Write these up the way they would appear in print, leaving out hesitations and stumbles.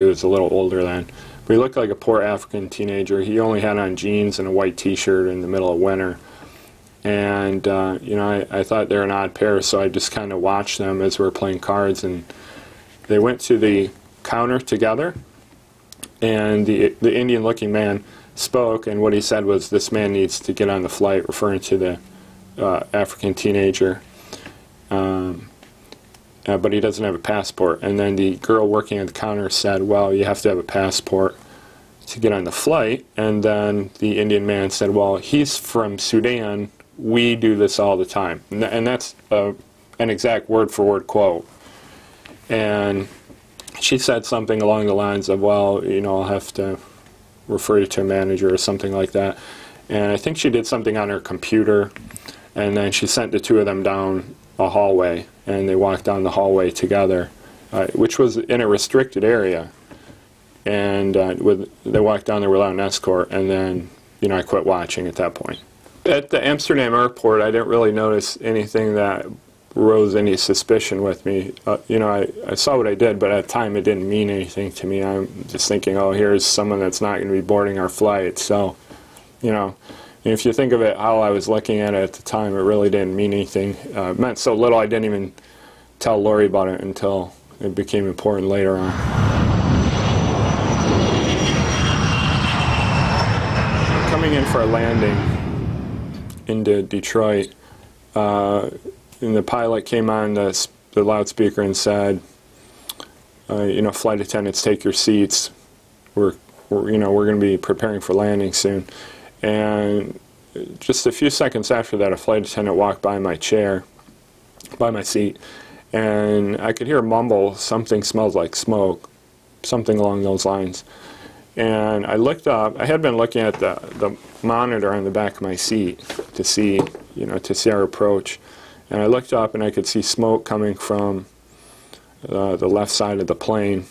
He was a little older then. But he looked like a poor African teenager. He only had on jeans and a white t-shirt in the middle of winter. And, you know, I thought they were an odd pair, so I just kind of watched them as we were playing cards. And they went to the counter together, and the Indian-looking man spoke, and what he said was, "This man needs to get on the flight," referring to the African teenager. But he doesn't have a passport. And then the girl working at the counter said, "Well, you have to have a passport to get on the flight." And then the Indian man said, "Well, he's from Sudan. We do this all the time." And that's an exact word-for-word quote. And she said something along the lines of, "Well, you know, I'll have to refer you to a manager," or something like that. And I think she did something on her computer, and then she sent the two of them down a hallway, and they walked down the hallway together, which was in a restricted area. And they walked down there without an escort, and then, you know, I quit watching at that point. At the Amsterdam airport, I didn't really notice anything that rose any suspicion with me. You know, I saw what I did, but at the time it didn't mean anything to me. I'm just thinking, oh, here's someone that's not going to be boarding our flight. So, you know, if you think of it how I was looking at it at the time, it really didn't mean anything. It meant so little I didn't even tell Lori about it until it became important later on. Coming in for a landing into Detroit, and the pilot came on the loudspeaker and said, you know, "Flight attendants, take your seats. We're going to be preparing for landing soon." And just a few seconds after that, a flight attendant walked by my chair, by my seat, and I could hear a mumble, "Something smells like smoke," something along those lines. And I looked up. I had been looking at the monitor on the back of my seat to see, you know, to see our approach. And I looked up, and I could see smoke coming from the left side of the plane.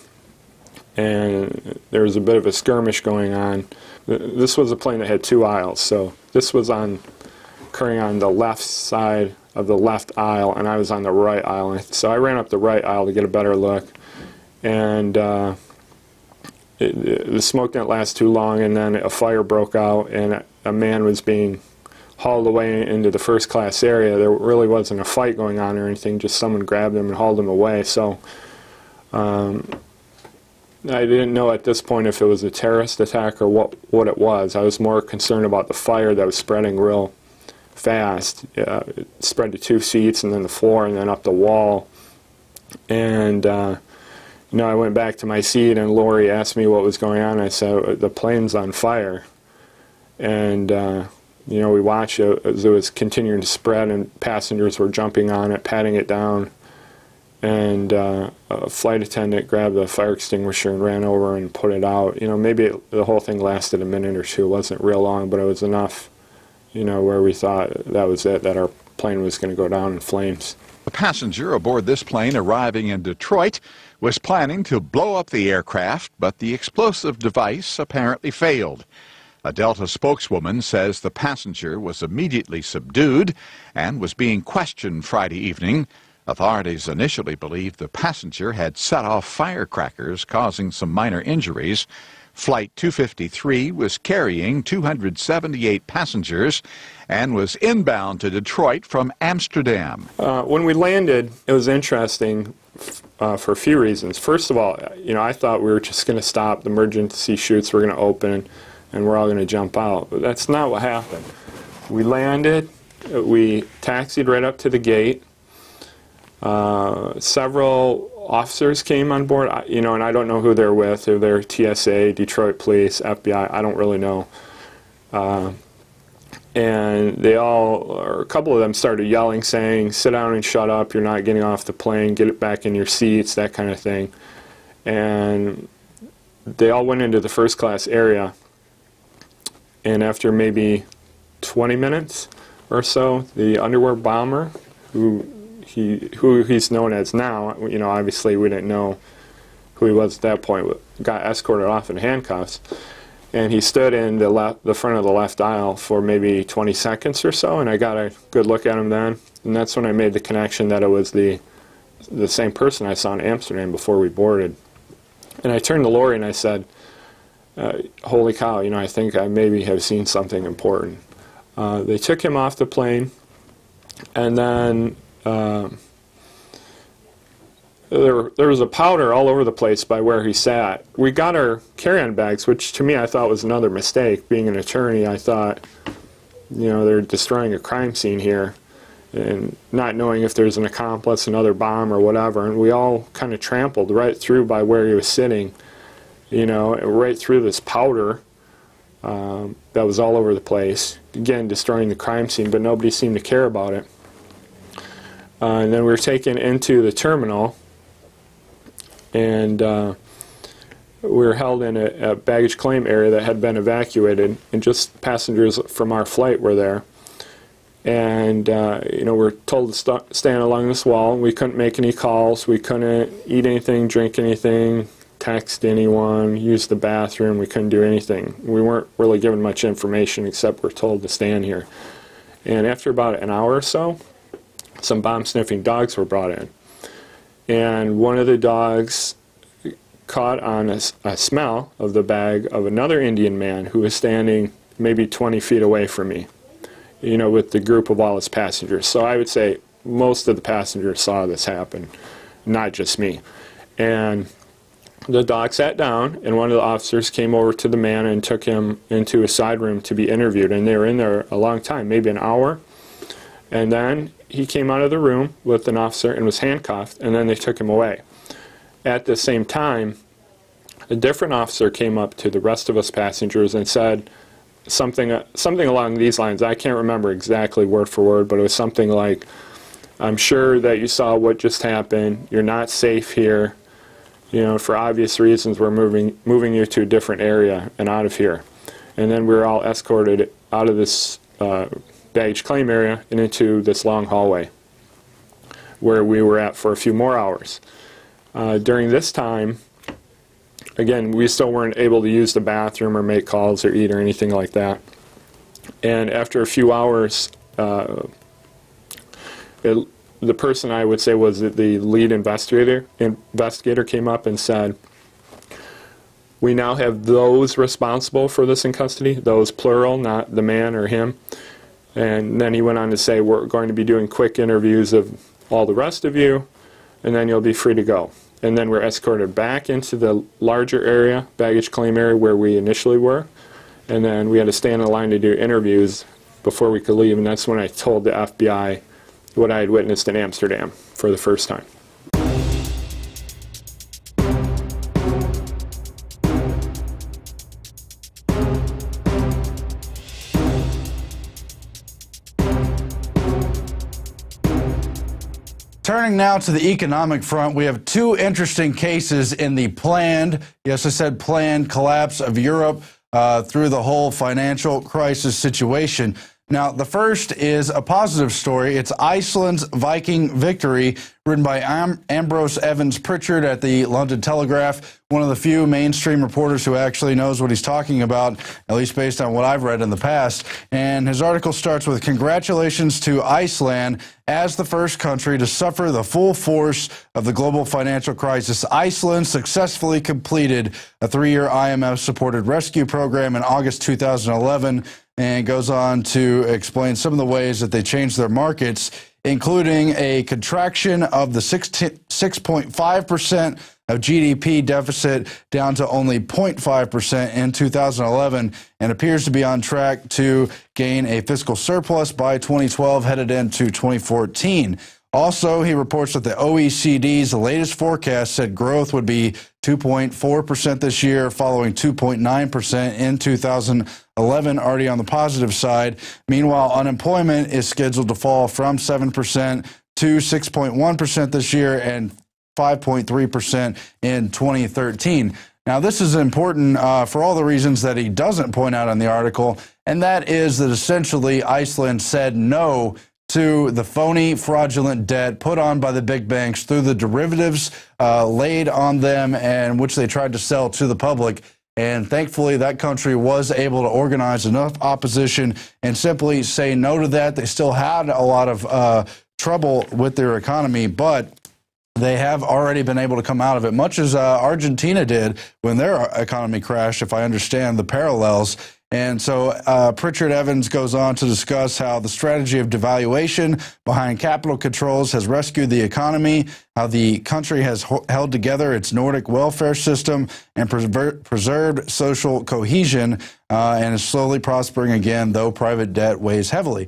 And there was a bit of a skirmish going on. This was a plane that had two aisles, so this was occurring on the left side of the left aisle, and I was on the right aisle. So I ran up the right aisle to get a better look. And the smoke didn't last too long, and then a fire broke out, and a man was being hauled away into the first class area. There really wasn't a fight going on or anything, just someone grabbed him and hauled him away. So I didn't know at this point if it was a terrorist attack or what it was. I was more concerned about the fire that was spreading real fast. It spread to 2 seats and then the floor and then up the wall. And you know, I went back to my seat, and Lori asked me what was going on. I said, "The plane's on fire." And you know, we watched it as it was continuing to spread, and passengers were jumping on it, patting it down. And a flight attendant grabbed the fire extinguisher and ran over and put it out. You know, maybe the whole thing lasted a minute or two. It wasn't real long, but it was enough, you know, where we thought that was it, that our plane was going to go down in flames. The passenger aboard this plane arriving in Detroit was planning to blow up the aircraft, but the explosive device apparently failed. A Delta spokeswoman says the passenger was immediately subdued and was being questioned Friday evening. Authorities initially believed the passenger had set off firecrackers, causing some minor injuries. Flight 253 was carrying 278 passengers and was inbound to Detroit from Amsterdam. When we landed, it was interesting for a few reasons. First of all, you know, I thought we were just going to stop, the emergency chutes were going to open, and we're all going to jump out. But that's not what happened. We landed, we taxied right up to the gate. Several officers came on board, you know, and I don't know who they're with. If they're TSA, Detroit Police, FBI, I don't really know. And they all, or a couple of them started yelling, saying, "Sit down and shut up, you're not getting off the plane, get it back in your seats," that kind of thing. And they all went into the first class area. And after maybe 20 minutes or so, the underwear bomber, who he's known as now, you know, obviously we didn't know who he was at that point, got escorted off in handcuffs. And he stood in the front of the left aisle for maybe 20 seconds or so, and I got a good look at him then. And that's when I made the connection that it was the same person I saw in Amsterdam before we boarded. And I turned to Lori and I said, holy cow, you know, I think I maybe have seen something important. They took him off the plane, and then there was a powder all over the place by where he sat. We got our carry-on bags, which to me I thought was another mistake. Being an attorney, I thought, you know, they're destroying a crime scene here, and not knowing if there's an accomplice, another bomb or whatever. And we all kind of trampled right through by where he was sitting, you know, right through this powder that was all over the place. Again, destroying the crime scene, but nobody seemed to care about it. And then we were taken into the terminal, and we were held in a baggage claim area that had been evacuated, and just passengers from our flight were there. And you know, we were told to stand along this wall. We couldn't make any calls. We couldn't eat anything, drink anything, text anyone, use the bathroom. We couldn't do anything. We weren't really given much information except we're told to stand here. And after about an hour or so, some bomb-sniffing dogs were brought in. And one of the dogs caught on a smell of the bag of another Indian man who was standing maybe 20 feet away from me, you know, with the group of all his passengers. So I would say most of the passengers saw this happen, not just me. And the dog sat down, and one of the officers came over to the man and took him into a side room to be interviewed. And they were in there a long time, maybe an hour. And then he came out of the room with an officer and was handcuffed, and then they took him away. At the same time, a different officer came up to the rest of us passengers and said something along these lines. I can't remember exactly word for word, but it was something like, I'm sure that you saw what just happened. You're not safe here. You know, for obvious reasons, we're moving you to a different area and out of here. And then we were all escorted out of this baggage claim area and into this long hallway where we were at for a few more hours. During this time, again, we still weren't able to use the bathroom or make calls or eat or anything like that. And after a few hours, the person I would say was the lead investigator came up and said, we now have those responsible for this in custody, those plural, not the man or him. And then he went on to say, we're going to be doing quick interviews of all the rest of you, and then you'll be free to go. And then we're escorted back into the larger area, baggage claim area, where we initially were. And then we had to stand in line to do interviews before we could leave. And that's when I told the FBI what I had witnessed in Amsterdam for the first time. Turning now to the economic front, we have two interesting cases in the planned, yes, I said planned, collapse of Europe through the whole financial crisis situation. Now, the first is a positive story. It's Iceland's Viking victory, written by Ambrose Evans Pritchard at the London Telegraph, one of the few mainstream reporters who actually knows what he's talking about, at least based on what I've read in the past. And his article starts with, congratulations to Iceland as the first country to suffer the full force of the global financial crisis. Iceland successfully completed a 3-year IMF-supported rescue program in August 2011, and goes on to explain some of the ways that they changed their markets, including a contraction of the 6.5% of GDP deficit down to only 0.5% in 2011, and appears to be on track to gain a fiscal surplus by 2012, headed into 2014. Also, he reports that the OECD's latest forecast said growth would be 2.4% this year, following 2.9% in 2011, already on the positive side. Meanwhile, unemployment is scheduled to fall from 7% to 6.1% this year and 5.3% in 2013. Now, this is important for all the reasons that he doesn't point out in the article, and that is that essentially Iceland said no to the phony, fraudulent debt put on by the big banks through the derivatives laid on them, and which they tried to sell to the public. And thankfully, that country was able to organize enough opposition and simply say no to that. They still had a lot of trouble with their economy, but they have already been able to come out of it, much as Argentina did when their economy crashed, if I understand the parallels. And so Pritchard Evans goes on to discuss how the strategy of devaluation behind capital controls has rescued the economy, how the country has held together its Nordic welfare system and preserved social cohesion, and is slowly prospering again, though private debt weighs heavily.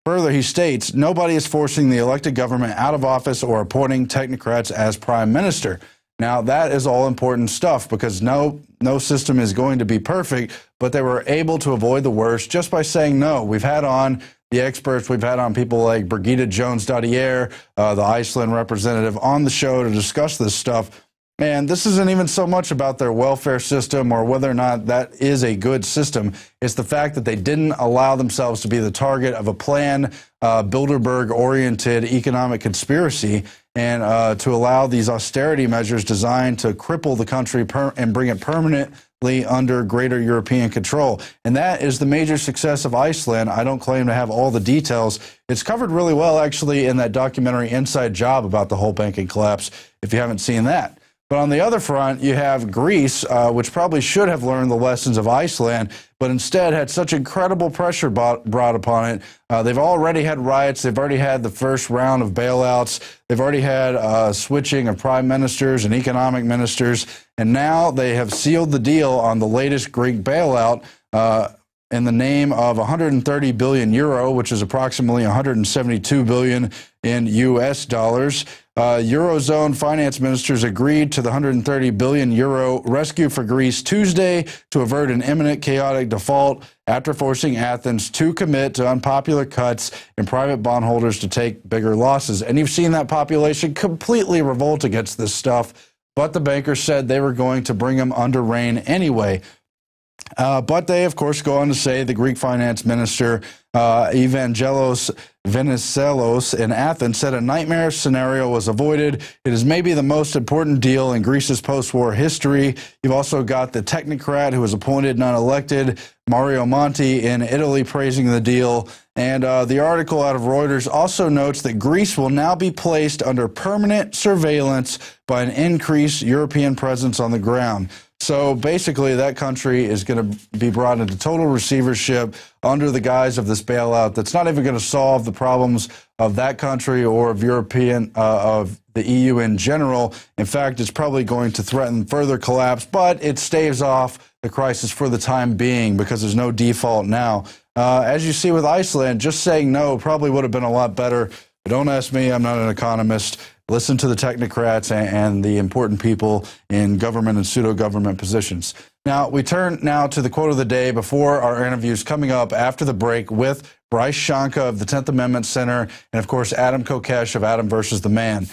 Further, he states, nobody is forcing the elected government out of office or appointing technocrats as prime minister. Now, that is all important stuff because no system is going to be perfect, but they were able to avoid the worst just by saying no. We've had on the experts, we've had on people like Brigitte Jones-Dadier, the Iceland representative, on the show to discuss this stuff. And this isn't even so much about their welfare system or whether or not that is a good system. It's the fact that they didn't allow themselves to be the target of a planned, Bilderberg-oriented economic conspiracy, and to allow these austerity measures designed to cripple the country and bring it permanently under greater European control. And that is the major success of Iceland. I don't claim to have all the details. It's covered really well, actually, in that documentary Inside Job about the whole banking collapse, if you haven't seen that. But on the other front, you have Greece, which probably should have learned the lessons of Iceland, but instead had such incredible pressure brought upon it. They've already had riots. They've already had the first round of bailouts. They've already had switching of prime ministers and economic ministers. And now they have sealed the deal on the latest Greek bailout in the name of 130 billion euro, which is approximately 172 billion in US dollars. Eurozone finance ministers agreed to the 130 billion euro rescue for Greece Tuesday to avert an imminent chaotic default after forcing Athens to commit to unpopular cuts and private bondholders to take bigger losses. And you've seen that population completely revolt against this stuff, but the bankers said they were going to bring them under rein anyway. But they, of course, go on to say the Greek finance minister, Evangelos Venizelos in Athens, said a nightmare scenario was avoided. It is maybe the most important deal in Greece's post-war history. You've also got the technocrat who was appointed, not elected, Mario Monti in Italy, praising the deal. And the article out of Reuters also notes that Greece will now be placed under permanent surveillance by an increased European presence on the ground. So basically, that country is going to be brought into total receivership under the guise of this bailout that's not even going to solve the problems of that country or of of the EU in general. In fact, it's probably going to threaten further collapse, but it staves off the crisis for the time being because there's no default now. As you see with Iceland, just saying no probably would have been a lot better. But don't ask me, I'm not an economist. Listen to the technocrats and the important people in government and pseudo-government positions. Now, we turn now to the quote of the day before our interviews coming up after the break with Bryce Shanka of the 10th Amendment Center and, of course, Adam Kokesh of Adam versus the Man.